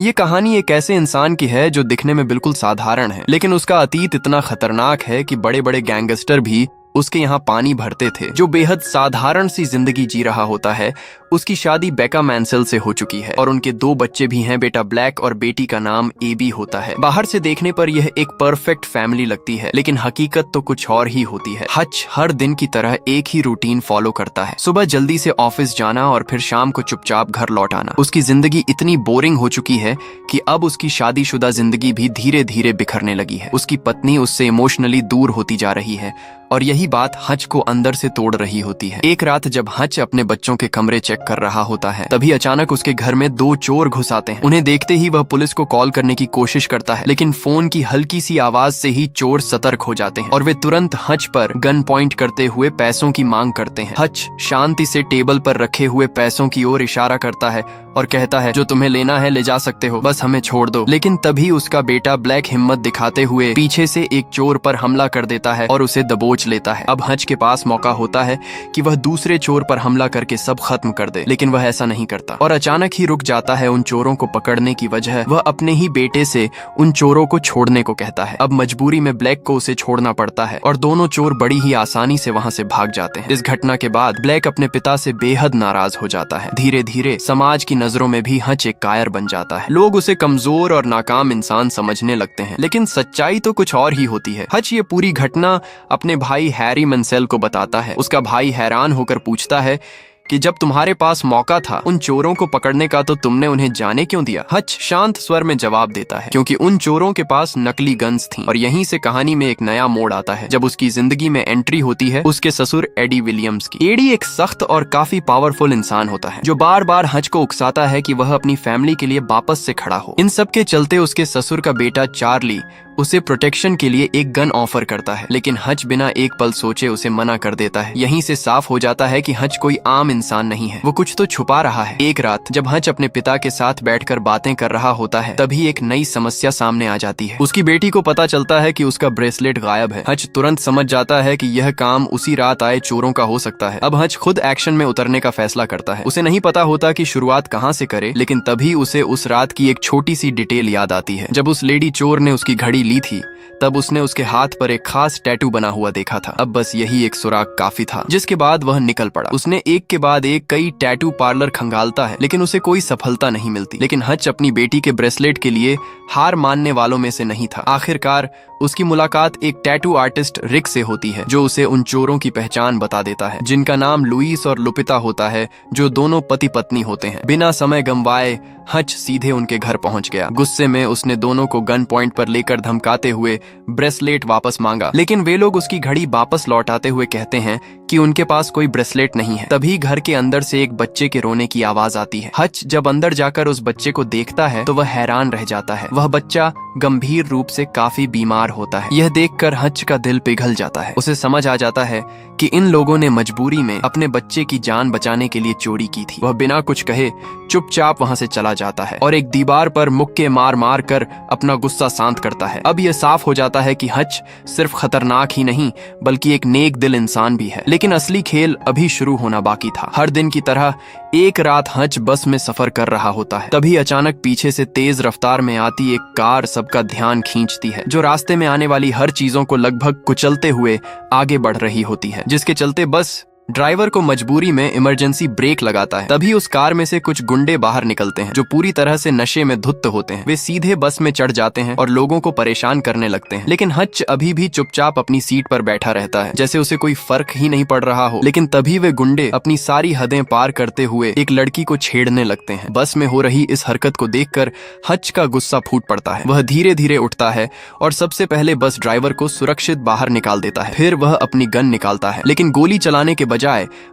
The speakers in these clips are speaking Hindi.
ये कहानी एक ऐसे इंसान की है जो दिखने में बिल्कुल साधारण है, लेकिन उसका अतीत इतना खतरनाक है कि बड़े बड़े गैंगस्टर भी उसके यहाँ पानी भरते थे। जो बेहद साधारण सी जिंदगी जी रहा होता है, उसकी शादी बेका मैंसेल से हो चुकी है और उनके 2 बच्चे भी हैं, बेटा ब्लैक और बेटी का नाम एबी होता है। बाहर से देखने पर यह एक परफेक्ट फैमिली लगती है, लेकिन हकीकत तो कुछ और ही होती है। हच हर दिन की तरह एक ही रूटीन फॉलो करता है, सुबह जल्दी से ऑफिस जाना और फिर शाम को चुपचाप घर लौट आना। उसकी जिंदगी इतनी बोरिंग हो चुकी है कि अब उसकी शादीशुदा जिंदगी भी धीरे धीरे बिखरने लगी है। उसकी पत्नी उससे इमोशनली दूर होती जा रही है और यही बात हच को अंदर से तोड़ रही होती है। एक रात जब हच अपने बच्चों के कमरे चेक कर रहा होता है, तभी अचानक उसके घर में 2 चोर घुस आते हैं। उन्हें देखते ही वह पुलिस को कॉल करने की कोशिश करता है, लेकिन फोन की हल्की सी आवाज से ही चोर सतर्क हो जाते हैं और वे तुरंत हच पर गन पॉइंट करते हुए पैसों की मांग करते हैं। हच शांति से टेबल पर रखे हुए पैसों की ओर इशारा करता है और कहता है, जो तुम्हें लेना है ले जा सकते हो, बस हमें छोड़ दो। लेकिन तभी उसका बेटा ब्लैक हिम्मत दिखाते हुए पीछे से एक चोर पर हमला कर देता है और उसे दबोच लेता है। अब हच के पास मौका होता है कि वह दूसरे चोर पर हमला करके सब खत्म कर दे, लेकिन वह ऐसा नहीं करता और अचानक ही रुक जाता है। उन चोरों को पकड़ने की वजह वह अपने ही बेटे से उन चोरों को छोड़ने को कहता है। अब मजबूरी में ब्लैक को उसे छोड़ना पड़ता है और दोनों चोर बड़ी ही आसानी से वहां से भाग जाते हैं। इस घटना के बाद ब्लैक अपने पिता से बेहद नाराज हो जाता है। धीरे धीरे समाज की नजरों में भी हच एक कायर बन जाता है। लोग उसे कमजोर और नाकाम इंसान समझने लगते हैं, लेकिन सच्चाई तो कुछ और ही होती है। हच ये पूरी घटना अपने भाई हैरी मंसेल को बताता है। उसका भाई हैरान होकर पूछता है कि जब तुम्हारे पास मौका था उन चोरों को पकड़ने का, तो तुमने उन्हें जाने क्यों दिया? हच शांत स्वर में जवाब देता है, क्योंकि उन चोरों के पास नकली गन्स थीं। और यहीं से कहानी में एक नया मोड़ आता है, जब उसकी जिंदगी में एंट्री होती है उसके ससुर एडी विलियम्स की। एडी एक सख्त और काफी पावरफुल इंसान होता है, जो बार बार हच को उकसाता है कि वह अपनी फैमिली के लिए वापस से खड़ा हो। इन सब के चलते उसके ससुर का बेटा चार्ली उसे प्रोटेक्शन के लिए एक गन ऑफर करता है, लेकिन हच बिना एक पल सोचे उसे मना कर देता है। यहीं से साफ हो जाता है कि हच कोई आम इंसान नहीं है, वो कुछ तो छुपा रहा है। एक रात जब हच अपने पिता के साथ बैठकर बातें कर रहा होता है, तभी एक नई समस्या सामने आ जाती है। उसकी बेटी को पता चलता है कि उसका ब्रेसलेट गायब है। हच तुरंत समझ जाता है कि यह काम उसी रात आए चोरों का हो सकता है। अब हच खुद एक्शन में उतरने का फैसला करता है। उसे नहीं पता होता कि शुरुआत कहाँ से करे, लेकिन तभी उसे उस रात की एक छोटी सी डिटेल याद आती है। जब उस लेडी चोर ने उसकी घड़ी ली थी, तब उसने उसके हाथ पर एक खास टैटू बना हुआ देखा था। अब बस यही एक सुराग काफी था, जिसके बाद वह निकल पड़ा। उसने एक के बाद एक कई टैटू पार्लर खंगालता है, लेकिन उसे कोई सफलता नहीं मिलती। लेकिन हच अपनी बेटी के ब्रेसलेट के लिए हार मानने वालों में से नहीं था। आखिरकार उसकी मुलाकात एक टैटू आर्टिस्ट रिक से होती है, जो उसे उन चोरों की पहचान बता देता है, जिनका नाम लुइस और लुपिता होता है, जो दोनों पति पत्नी होते हैं। बिना समय गंवाए हच सीधे उनके घर पहुंच गया। गुस्से में उसने दोनों को गन पॉइंट पर लेकर धमकाते हुए ब्रेसलेट वापस मांगा, लेकिन वे लोग उसकी घड़ी वापस लौटाते हुए कहते हैं कि उनके पास कोई ब्रेसलेट नहीं है। तभी घर के अंदर से एक बच्चे के रोने की आवाज आती है। हच जब अंदर जाकर उस बच्चे को देखता है तो वह हैरान रह जाता है। वह बच्चा गंभीर रूप से काफी बीमार होता है। यह देखकर हच का दिल पिघल जाता है। उसे समझ आ जाता है कि इन लोगों ने मजबूरी में अपने बच्चे की जान बचाने के लिए चोरी की थी। वह बिना कुछ कहे चुपचाप वहां से चला जाता है और एक दीवार पर मुक्के मार मार कर अपना गुस्सा शांत करता है। अब यह साफ हो जाता है कि हच सिर्फ खतरनाक ही नहीं, बल्कि एक नेक दिल इंसान भी है। लेकिन असली खेल अभी शुरू होना बाकी था। हर दिन की तरह एक रात हच बस में सफर कर रहा होता है। तभी अचानक पीछे से तेज रफ्तार में आती एक कार सबका ध्यान खींचती है, जो रास्ते में आने वाली हर चीजों को लगभग कुचलते हुए आगे बढ़ रही होती है, जिसके चलते बस ड्राइवर को मजबूरी में इमरजेंसी ब्रेक लगाता है। तभी उस कार में से कुछ गुंडे बाहर निकलते हैं, जो पूरी तरह से नशे में धुत होते हैं। वे सीधे बस में चढ़ जाते हैं और लोगों को परेशान करने लगते हैं, लेकिन हच अभी भी चुपचाप अपनी सीट पर बैठा रहता है, जैसे उसे कोई फर्क ही नहीं पड़ रहा हो। लेकिन तभी वे गुंडे अपनी सारी हदें पार करते हुए एक लड़की को छेड़ने लगते हैं। बस में हो रही इस हरकत को देखकर हच का गुस्सा फूट पड़ता है। वह धीरे धीरे उठता है और सबसे पहले बस ड्राइवर को सुरक्षित बाहर निकाल देता है। फिर वह अपनी गन निकालता है, लेकिन गोली चलाने के बजाय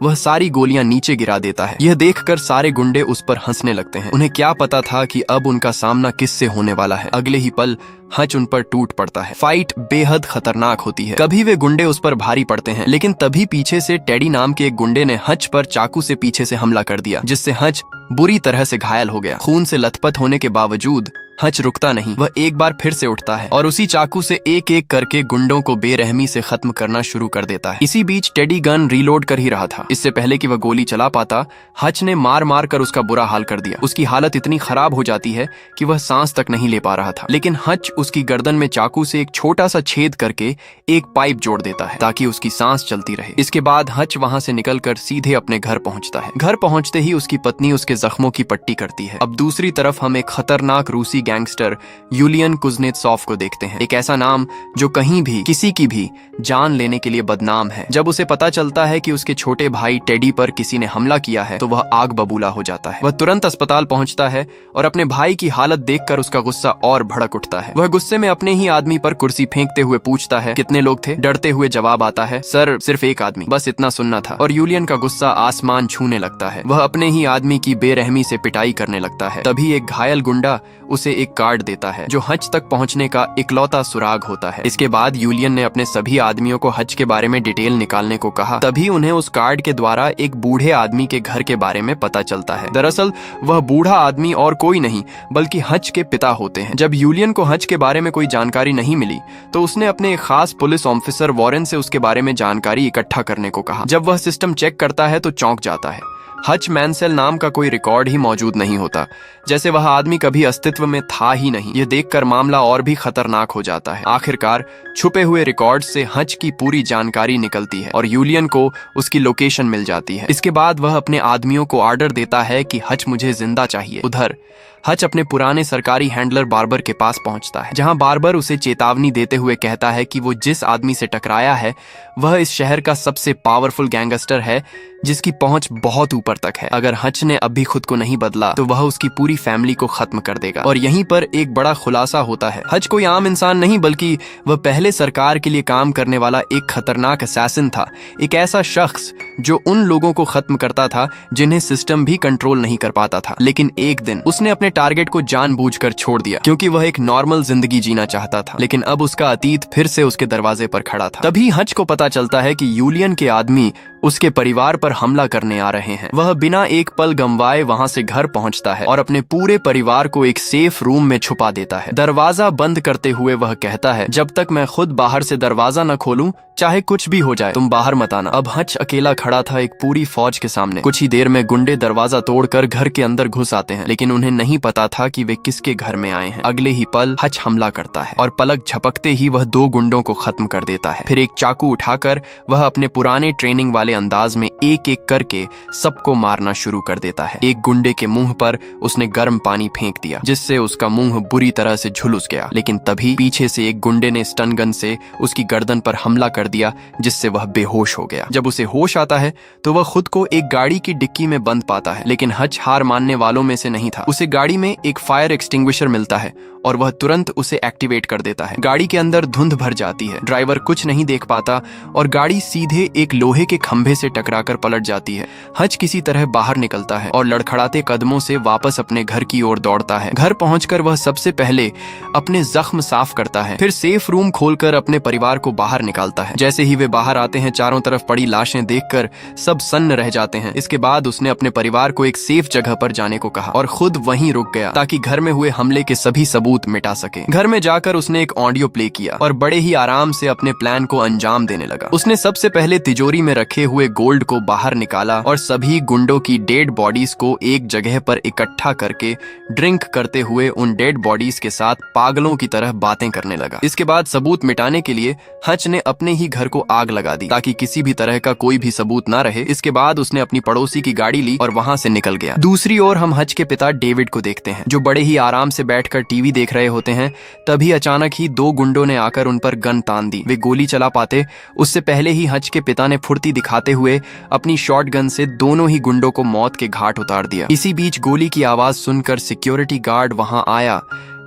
वह सारी गोलियां नीचे गिरा देता है। यह देखकर सारे गुंडे उस पर हंसने लगते हैं। उन्हें क्या पता था कि अब उनका सामना किससे होने वाला है। अगले ही पल हच उन पर टूट पड़ता है। फाइट बेहद खतरनाक होती है। कभी वे गुंडे उस पर भारी पड़ते हैं, लेकिन तभी पीछे से टेडी नाम के एक गुंडे ने हच पर चाकू से पीछे से हमला कर दिया, जिससे हच बुरी तरह से घायल हो गया। खून से लथपथ होने के बावजूद हच रुकता नहीं, वह एक बार फिर से उठता है और उसी चाकू से एक एक करके गुंडों को बेरहमी से खत्म करना शुरू कर देता है। इसी बीच टेडी गन रीलोड कर ही रहा था। इससे पहले कि वह गोली चला पाता, हच ने मार मार कर उसका बुरा हाल कर दिया। उसकी हालत इतनी खराब हो जाती है कि वह सांस तक नहीं ले पा रहा था। लेकिन हच उसकी गर्दन में चाकू से एक छोटा सा छेद करके एक पाइप जोड़ देता है ताकि उसकी सांस चलती रहे। इसके बाद हच वहां से निकलकर सीधे अपने घर पहुंचता है। घर पहुंचते ही उसकी पत्नी उसके जख्मों की पट्टी करती है। अब दूसरी तरफ हम एक खतरनाक रूसी गैंगस्टर यूलियन कुज़नेत्सोव को देखते हैं। एक ऐसा नाम जो कहीं भी किसी की भी जान लेने के लिए बदनाम है। जब उसे पता चलता है कि उसके छोटे भाई टेडी पर किसी ने हमला किया है तो वह आग बबूला हो जाता है। वह तुरंत अस्पताल पहुंचता है और अपने भाई की हालत देखकर उसका गुस्सा और भड़क उठता है। वह गुस्से में अपने ही आदमी पर कुर्सी फेंकते हुए पूछता है, कितने लोग थे? डरते हुए जवाब आता है, सर सिर्फ एक आदमी, बस इतना सुनना था। और यूलियन का गुस्सा आसमान छूने लगता है। वह अपने ही आदमी की बेरहमी से पिटाई करने लगता है। तभी एक घायल गुंडा उसे एक कार्ड देता है जो हच तक पहुंचने का इकलौता सुराग होता है। इसके बाद यूलियन ने अपने सभी आदमियों को हच के बारे में डिटेल निकालने को कहा। तभी उन्हें उस कार्ड के द्वारा एक बूढ़े आदमी के घर के बारे में पता चलता है। दरअसल वह बूढ़ा आदमी और कोई नहीं बल्कि हच के पिता होते हैं। जब यूलियन को हच के बारे में कोई जानकारी नहीं मिली तो उसने अपने एक खास पुलिस ऑफिसर वॉरेन से उसके बारे में जानकारी इकट्ठा करने को कहा। जब वह सिस्टम चेक करता है तो चौंक जाता है। हच मैंसेल नाम का कोई रिकॉर्ड ही मौजूद नहीं होता, जैसे वह आदमी कभी अस्तित्व में था ही नहीं। यह देखकर मामला और भी खतरनाक हो जाता है। आखिरकार छुपे हुए रिकॉर्ड से हच की पूरी जानकारी निकलती है और यूलियन को उसकी लोकेशन मिल जाती है। इसके बाद वह अपने आदमियों को ऑर्डर देता है कि हच मुझे जिंदा चाहिए। उधर हच अपने पुराने सरकारी हैंडलर बार्बर के पास पहुंचता है, जहां बार्बर उसे चेतावनी देते हुए कहता है कि वो जिस आदमी से टकराया है वह इस शहर का सबसे पावरफुल गैंगस्टर है जिसकी पहुंच बहुत ऊपर तक है। अगर हच ने अब भी खुद को नहीं बदला तो वह उसकी पूरी फैमिली को खत्म कर देगा। और यहीं पर एक बड़ा खुलासा होता है। हच कोई आम इंसान नहीं बल्कि वह पहले सरकार के लिए काम करने वाला एक खतरनाक असैसिन था। एक ऐसा शख्स जो उन लोगों को खत्म करता था जिन्हें सिस्टम भी कंट्रोल नहीं कर पाता था। लेकिन एक दिन उसने अपने टारगेट को जानबूझकर छोड़ दिया क्योंकि वह एक नॉर्मल जिंदगी जीना चाहता था। लेकिन अब उसका अतीत फिर से उसके दरवाजे पर खड़ा था। तभी हच को पता चलता है कि यूलियन के आदमी उसके परिवार पर हमला करने आ रहे हैं। वह बिना एक पल गंवाए वहां से घर पहुंचता है और अपने पूरे परिवार को एक सेफ रूम में छुपा देता है। दरवाजा बंद करते हुए वह कहता है, जब तक मैं खुद बाहर से दरवाजा न खोलूं चाहे कुछ भी हो जाए तुम बाहर मत आना। अब हच अकेला खड़ा था एक पूरी फौज के सामने। कुछ ही देर में गुंडे दरवाजा तोड़कर घर के अंदर घुस आते हैं, लेकिन उन्हें नहीं पता था कि वे किसके घर में आए हैं। अगले ही पल हच हमला करता है और पलक झपकते ही वह 2 गुंडों को खत्म कर देता है। फिर एक चाकू उठाकर वह अपने पुराने ट्रेनिंग वाले अंदाज में एक एक करके सबको मारना शुरू कर देता है। एक गुंडे के मुंह पर उसने गर्म पानी फेंक दिया जिससे उसका मुंह बुरी तरह से झुलस गया। लेकिन तभी पीछे से एक गुंडे ने स्टन गन से उसकी गर्दन पर हमला कर दिया जिससे वह बेहोश हो गया। जब उसे होश आता है तो वह खुद को एक गाड़ी की डिक्की में बंद पाता है। लेकिन हच हार मानने वालों में से नहीं था। उसे गाड़ी में एक फायर एक्सटिंग्विशर मिलता है और वह तुरंत उसे एक्टिवेट कर देता है। गाड़ी के अंदर धुंध भर जाती है। ड्राइवर कुछ नहीं देख पाता और गाड़ी सीधे एक लोहे के खंभे से टकराकर पलट जाती है। हच किसी तरह बाहर निकलता है और लड़खड़ाते कदमों से वापस अपने घर की ओर दौड़ता है। घर पहुंचकर वह सबसे पहले अपने जख्म साफ करता है, फिर सेफ रूम खोलकर अपने परिवार को बाहर निकालता है। जैसे ही वे बाहर आते हैं चारों तरफ पड़ी लाशें देखकर सब सन्न रह जाते हैं। इसके बाद उसने अपने परिवार को एक सेफ जगह पर जाने को कहा और खुद वहीं रुक गया ताकि घर में हुए हमले के सभी सबूत मिटा सके। घर में जाकर उसने एक ऑडियो प्ले किया और बड़े ही आराम से अपने प्लान को अंजाम देने लगा। उसने सबसे पहले तिजोरी में रखे हुए गोल्ड को बाहर निकाला और सभी गुंडों की डेड बॉडीज को एक जगह पर इकट्ठा करके ड्रिंक करते हुए उन डेड बॉडीज के साथ पागलों की तरह बातें करने लगा। इसके बाद सबूत मिटाने के लिए हच ने अपने ही घर को आग लगा दी ताकि किसी भी तरह का कोई भी सबूत ना रहे। इसके बाद उसने अपनी पड़ोसी की गाड़ी ली और वहां से निकल गया। दूसरी ओर हम हच के पिता डेविड को देखते हैं जो बड़े ही आराम से बैठकर टीवी देख रहे होते हैं। तभी अचानक ही 2 गुंडों ने आकर उन पर गन तान दी। वे गोली चला पाते उससे पहले ही हच के पिता ने फुर्ती दिखाते हुए अपनी शॉटगन से दोनों ही गुंडों को मौत के घाट उतार दिया। इसी बीच गोली की आवाज सुनकर सिक्योरिटी गार्ड वहां आया,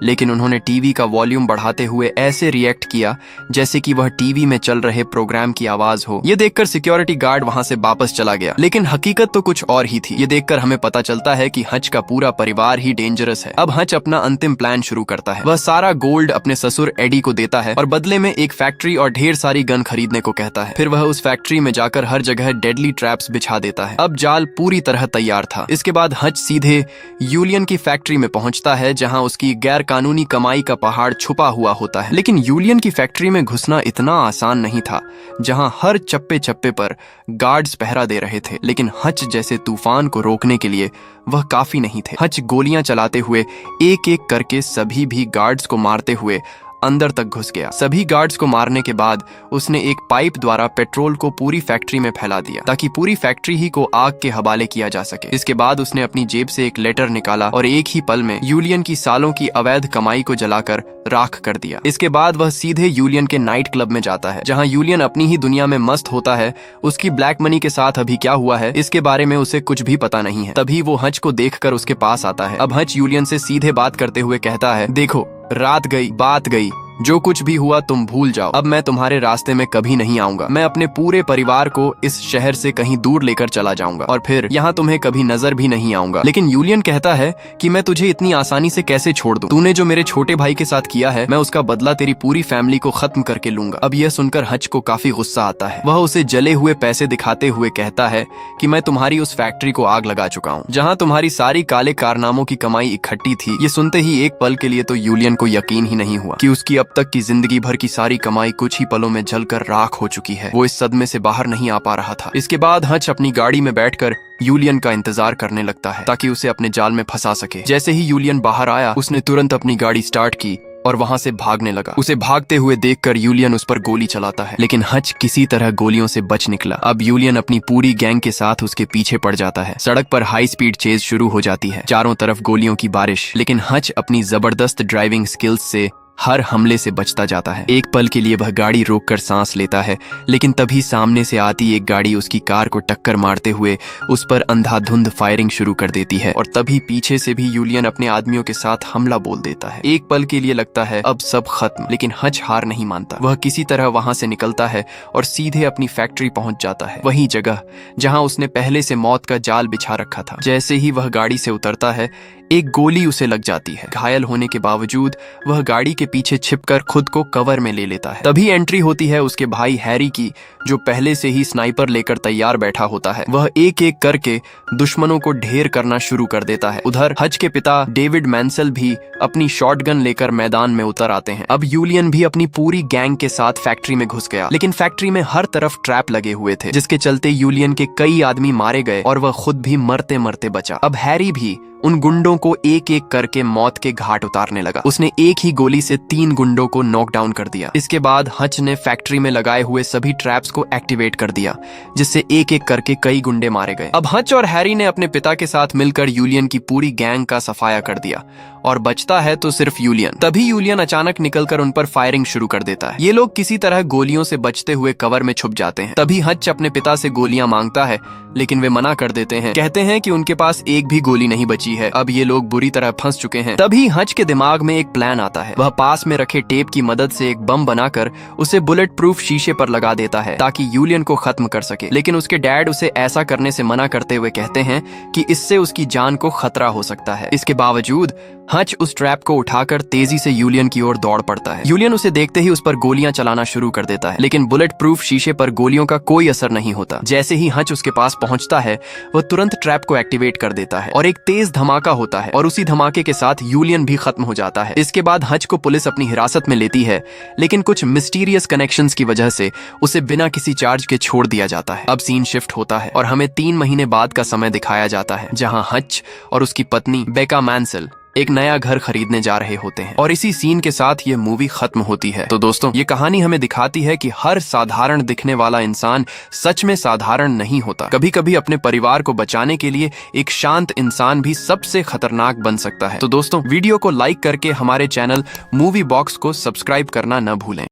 लेकिन उन्होंने टीवी का वॉल्यूम बढ़ाते हुए ऐसे रिएक्ट किया जैसे कि वह टीवी में चल रहे प्रोग्राम की आवाज हो। यह देखकर सिक्योरिटी गार्ड वहां से वापस चला गया। लेकिन हकीकत तो कुछ और ही थी। ये देखकर हमें पता चलता है कि हच का पूरा परिवार ही डेंजरस है। अब हच अपना अंतिम प्लान शुरू करता है। वह सारा गोल्ड अपने ससुर एडी को देता है और बदले में एक फैक्ट्री और ढेर सारी गन खरीदने को कहता है। फिर वह उस फैक्ट्री में जाकर हर जगह डेडली ट्रैप्स बिछा देता है। अब जाल पूरी तरह तैयार था। इसके बाद हच सीधे यूलियन की फैक्ट्री में पहुंचता है जहां उसकी गैर कानूनी कमाई का पहाड़ छुपा हुआ होता है। लेकिन यूलियन की फैक्ट्री में घुसना इतना आसान नहीं था, जहां हर चप्पे चप्पे पर गार्ड्स पहरा दे रहे थे। लेकिन हच जैसे तूफान को रोकने के लिए वह काफी नहीं थे। हच गोलियां चलाते हुए एक एक करके सभी भी गार्ड्स को मारते हुए अंदर तक घुस गया। सभी गार्ड्स को मारने के बाद उसने एक पाइप द्वारा पेट्रोल को पूरी फैक्ट्री में फैला दिया, ताकि पूरी फैक्ट्री ही को आग के हवाले किया जा सके। इसके बाद उसने अपनी जेब से एक लेटर निकाला और एक ही पल में यूलियन की सालों की अवैध कमाई को जलाकर राख कर दिया। इसके बाद वह सीधे यूलियन के नाइट क्लब में जाता है, जहाँ यूलियन अपनी ही दुनिया में मस्त होता है। उसकी ब्लैक मनी के साथ अभी क्या हुआ है, इसके बारे में उसे कुछ भी पता नहीं है। तभी वो हच को देखकर उसके पास आता है। अब हच यूलियन से सीधे बात करते हुए कहता है, देखो, रात गई, बात गई, जो कुछ भी हुआ तुम भूल जाओ। अब मैं तुम्हारे रास्ते में कभी नहीं आऊंगा। मैं अपने पूरे परिवार को इस शहर से कहीं दूर लेकर चला जाऊंगा और फिर यहाँ तुम्हें कभी नजर भी नहीं आऊंगा। लेकिन यूलियन कहता है कि मैं तुझे इतनी आसानी से कैसे छोड़ दूं? तूने जो मेरे छोटे भाई के साथ किया है, मैं उसका बदला तेरी पूरी फैमिली को खत्म करके लूंगा। अब यह सुनकर हच को काफी गुस्सा आता है। वह उसे जले हुए पैसे दिखाते हुए कहता है कि मैं तुम्हारी उस फैक्ट्री को आग लगा चुका हूँ, जहाँ तुम्हारी सारी काले कारनामों की कमाई इकट्ठी थी। ये सुनते ही एक पल के लिए तो यूलियन को यकीन ही नहीं हुआ कि उसकी अब तक की जिंदगी भर की सारी कमाई कुछ ही पलों में जलकर राख हो चुकी है। वो इस सदमे से बाहर नहीं आ पा रहा था। इसके बाद हच अपनी गाड़ी में बैठकर यूलियन का इंतजार करने लगता है, ताकि उसे अपने जाल में फंसा सके। जैसे ही यूलियन बाहर आया, उसने तुरंत अपनी गाड़ी स्टार्ट की और वहां से भागने लगा। उसे भागते हुए देखकर यूलियन उस पर गोली चलाता है, लेकिन हच किसी तरह गोलियों से बच निकला। अब यूलियन अपनी पूरी गैंग के साथ उसके पीछे पड़ जाता है। सड़क पर हाई स्पीड चेज शुरू हो जाती है, चारों तरफ गोलियों की बारिश। लेकिन हच अपनी जबरदस्त ड्राइविंग स्किल्स से हर हमले से बचता जाता है। एक पल के लिए वह गाड़ी रोककर सांस लेता है, लेकिन तभी सामने से आती एक गाड़ी उसकी कार को टक्कर मारते हुए उस पर अंधाधुंध फायरिंग शुरू कर देती है। और तभी पीछे से भी यूलियन अपने आदमियों के साथ हमला बोल देता है। एक पल के लिए लगता है अब सब खत्म, लेकिन हच हार नहीं मानता। वह किसी तरह वहां से निकलता है और सीधे अपनी फैक्ट्री पहुंच जाता है, वही जगह जहां उसने पहले से मौत का जाल बिछा रखा था। जैसे ही वह गाड़ी से उतरता है, एक गोली उसे लग जाती है। घायल होने के बावजूद वह गाड़ी के पीछे छिपकर खुद को कवर में ले लेता है। तभी एंट्री होती है उसके भाई हैरी की, जो पहले से ही स्नाइपर लेकर तैयार बैठा होता है। वह एक एक करके दुश्मनों को ढेर करना शुरू कर देता है। उधर हच के पिता डेविड मैंसेल भी अपनी शॉटगन लेकर मैदान में उतर आते हैं। अब यूलियन भी अपनी पूरी गैंग के साथ फैक्ट्री में घुस गया, लेकिन फैक्ट्री में हर तरफ ट्रैप लगे हुए थे, जिसके चलते यूलियन के कई आदमी मारे गए और वह खुद भी मरते मरते बचा। अब हैरी भी उन गुंडों को एक एक करके मौत के घाट उतारने लगा। उसने एक ही गोली से 3 गुंडों को नॉकडाउन कर दिया। इसके बाद हच ने फैक्ट्री में लगाए हुए सभी ट्रैप्स को एक्टिवेट कर दिया, जिससे एक एक करके कई गुंडे मारे गए। अब हच और हैरी ने अपने पिता के साथ मिलकर यूलियन की पूरी गैंग का सफाया कर दिया और बचता है तो सिर्फ यूलियन। तभी यूलियन अचानक निकलकर उन पर फायरिंग शुरू कर देता है। ये लोग किसी तरह गोलियों से बचते हुए कवर में छुप जाते हैं। तभी हच अपने पिता से गोलियां मांगता है, लेकिन वे मना कर देते हैं। कहते हैं कि उनके पास एक भी गोली नहीं बची है। अब ये लोग बुरी तरह फंस चुके हैं। तभी हच के दिमाग में एक प्लान आता है। वह पास में रखे टेप की मदद से एक बम बनाकर उसे बुलेट प्रूफ शीशे पर लगा देता है, ताकि यूलियन को खत्म कर सके। लेकिन उसके डैड उसे ऐसा करने से मना करते हुए कहते हैं कि इससे उसकी जान को खतरा हो सकता है। इसके बावजूद हच उस ट्रैप को उठाकर तेजी से यूलियन की ओर दौड़ पड़ता है। यूलियन उसे देखते ही उस पर गोलियां चलाना शुरू कर देता है, लेकिन बुलेट प्रूफ शीशे पर गोलियों का कोई असर नहीं होता। जैसे ही हच उसके पास पहुंचता है, वह तुरंत ट्रैप को एक्टिवेट कर देता है और एक तेज धमाका होता है, और उसी धमाके के साथ यूलियन भी खत्म हो जाता है। इसके बाद हच को पुलिस अपनी हिरासत में लेती है, लेकिन कुछ मिस्टीरियस कनेक्शंस की वजह से उसे बिना किसी चार्ज के छोड़ दिया जाता है। अब सीन शिफ्ट होता है और हमें 3 महीने बाद का समय दिखाया जाता है, जहां हच और उसकी पत्नी बेका मैंसेल एक नया घर खरीदने जा रहे होते हैं। और इसी सीन के साथ ये मूवी खत्म होती है। तो दोस्तों, ये कहानी हमें दिखाती है कि हर साधारण दिखने वाला इंसान सच में साधारण नहीं होता। कभी कभी अपने परिवार को बचाने के लिए एक शांत इंसान भी सबसे खतरनाक बन सकता है। तो दोस्तों, वीडियो को लाइक करके हमारे चैनल मूवी बॉक्स को सब्सक्राइब करना न भूलें।